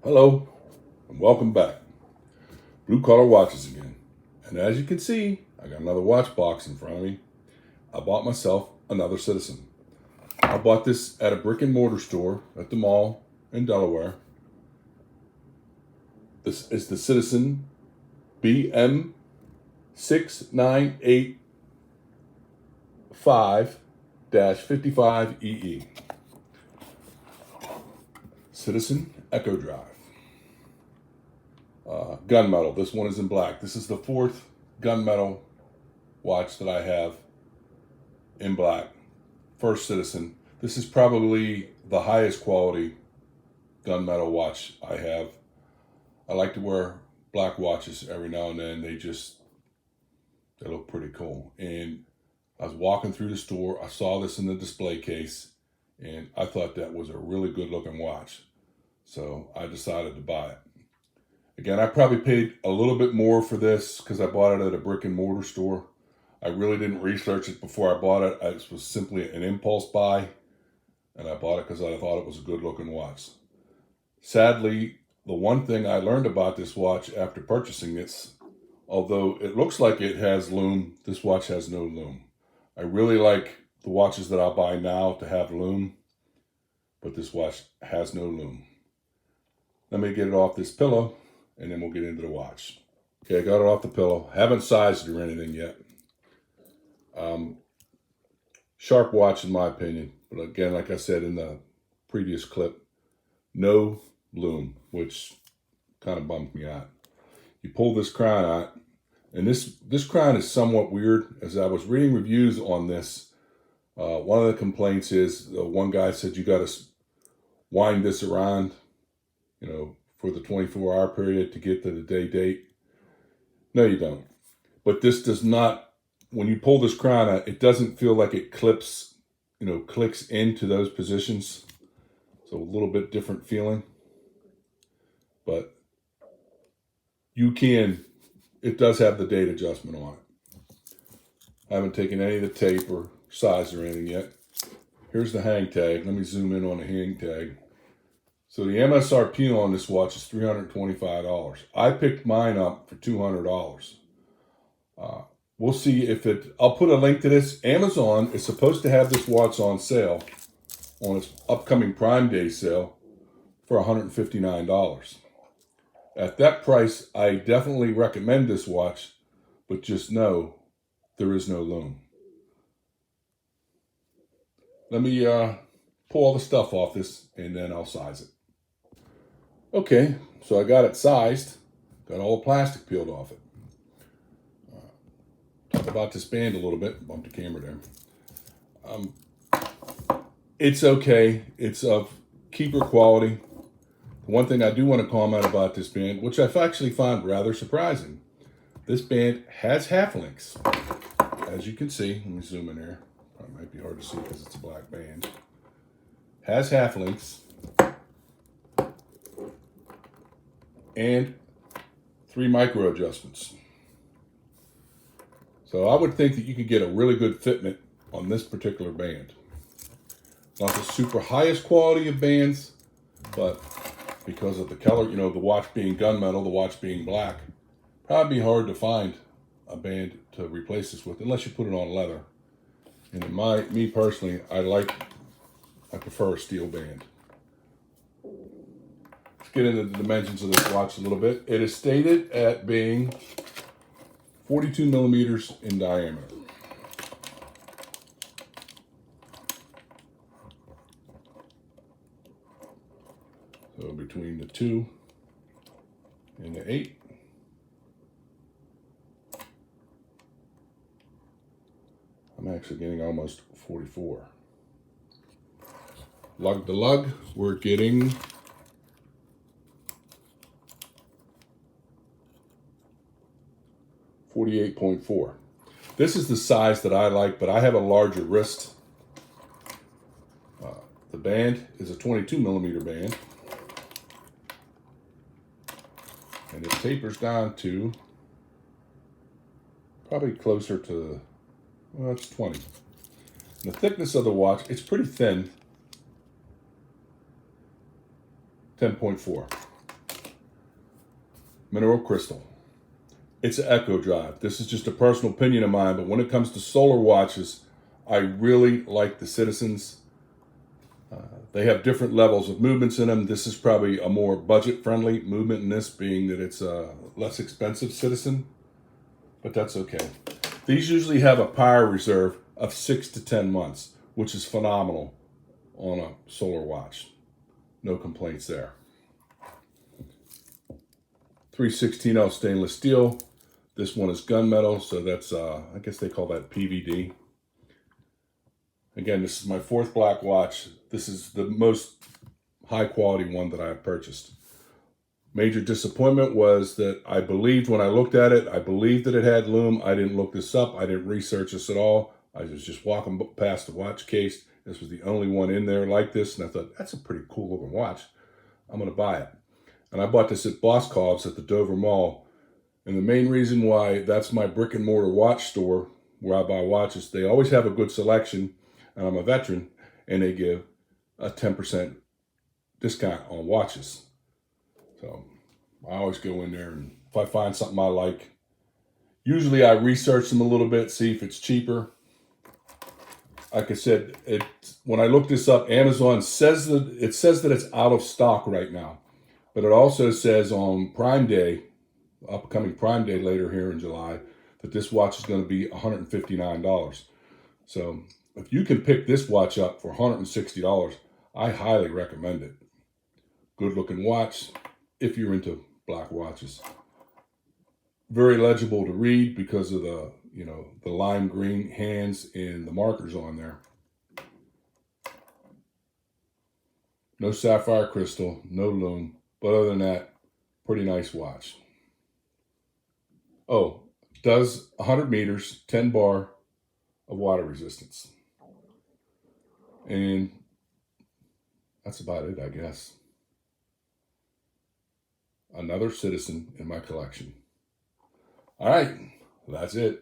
Hello and welcome back. Blue Collar Watches again. And as you can see, I got another watch box in front of me. I bought myself another Citizen. I bought this at a brick and mortar store at the mall in Delaware. This is the Citizen BM6985-55EE. Citizen Echo Drive. Gunmetal. This one is in black. This is the fourth gunmetal watch that I have in black. First Citizen. This is probably the highest quality gunmetal watch I have. I like to wear black watches every now and then. They look pretty cool. And I was walking through the store. I saw this in the display case, and I thought that was a really good looking watch. So I decided to buy it. Again, I probably paid a little bit more for this because I bought it at a brick and mortar store. I really didn't research it before I bought it. It was simply an impulse buy, and I bought it because I thought it was a good looking watch. Sadly, the one thing I learned about this watch after purchasing it, although it looks like it has lume, this watch has no lume. I really like the watches that I'll buy now to have lume, but this watch has no lume. Let me get it off this pillow, and then we'll get into the watch. Okay, I got it off the pillow. Haven't sized it or anything yet. Sharp watch in my opinion. But again, like I said in the previous clip, no lume, which kind of bummed me out. You pull this crown out, and this crown is somewhat weird. As I was reading reviews on this, one of the complaints is one guy said you got to wind this around, for the 24-hour period to get to the day date. No, you don't. But this does not, when you pull this crown out, it doesn't feel like it clicks into those positions. So a little bit different feeling. But it does have the date adjustment on it. I haven't taken any of the tape or size or anything yet. Here's the hang tag. Let me zoom in on the hang tag. So the MSRP on this watch is $325. I picked mine up for $200. We'll see if I'll put a link to this. Amazon is supposed to have this watch on sale on its upcoming Prime Day sale for $159. At that price, I definitely recommend this watch, but just know there is no lume. Let me pull all the stuff off this, and then I'll size it. Okay, so I got it sized, got all the plastic peeled off it. Talk about this band a little bit, bumped the camera there. It's okay, it's of keeper quality. The one thing I do want to comment about this band, which I've actually found rather surprising, this band has half links. As you can see, let me zoom in here. It might be hard to see because it's a black band. Has half links. And 3 micro adjustments. So I would think that you could get a really good fitment on this particular band. Not the super highest quality of bands, but because of the color, the watch being gunmetal, the watch being black, probably be hard to find a band to replace this with, unless you put it on leather. And me personally, I prefer a steel band. Get into the dimensions of this watch a little bit. It is stated at being 42 millimeters in diameter. So between the 2 and the 8. I'm actually getting almost 44. Lug to lug, we're getting 48.4. This is the size that I like, but I have a larger wrist. The band is a 22 millimeter band. And it tapers down to probably closer to, it's 20. And the thickness of the watch, it's pretty thin, 10.4. mineral crystal. It's an echo drive. This is just a personal opinion of mine, but when it comes to solar watches, I really like the Citizens. They have different levels of movements in them. This is probably a more budget-friendly movement in this, being that it's a less expensive Citizen, but that's okay. These usually have a power reserve of 6 to 10 months, which is phenomenal on a solar watch. No complaints there. 3/16 stainless steel. This one is gunmetal, so that's, I guess they call that PVD. Again, this is my 4th black watch. This is the most high quality one that I have purchased. Major disappointment was that I believed when I looked at it, I believed that it had lume. I didn't look this up. I didn't research this at all. I was just walking past the watch case. This was the only one in there like this, and I thought, that's a pretty cool looking watch. I'm going to buy it. And I bought this at Boscov's at the Dover Mall. And the main reason why that's my brick and mortar watch store where I buy watches, they always have a good selection, and I'm a veteran, and they give a 10% discount on watches. So I always go in there, and if I find something I like, usually I research them a little bit, see if it's cheaper. Like I said, when I looked this up, Amazon says that it's out of stock right now. But it also says on Prime Day, upcoming Prime Day later here in July, that this watch is going to be $159. So if you can pick this watch up for $160, I highly recommend it. Good looking watch if you're into black watches. Very legible to read because of the, the lime green hands and the markers on there. No sapphire crystal, no lume, but other than that, pretty nice watch. Oh, does 100 meters, 10 bar of water resistance. And that's about it, I guess. Another Citizen in my collection. All right, that's it.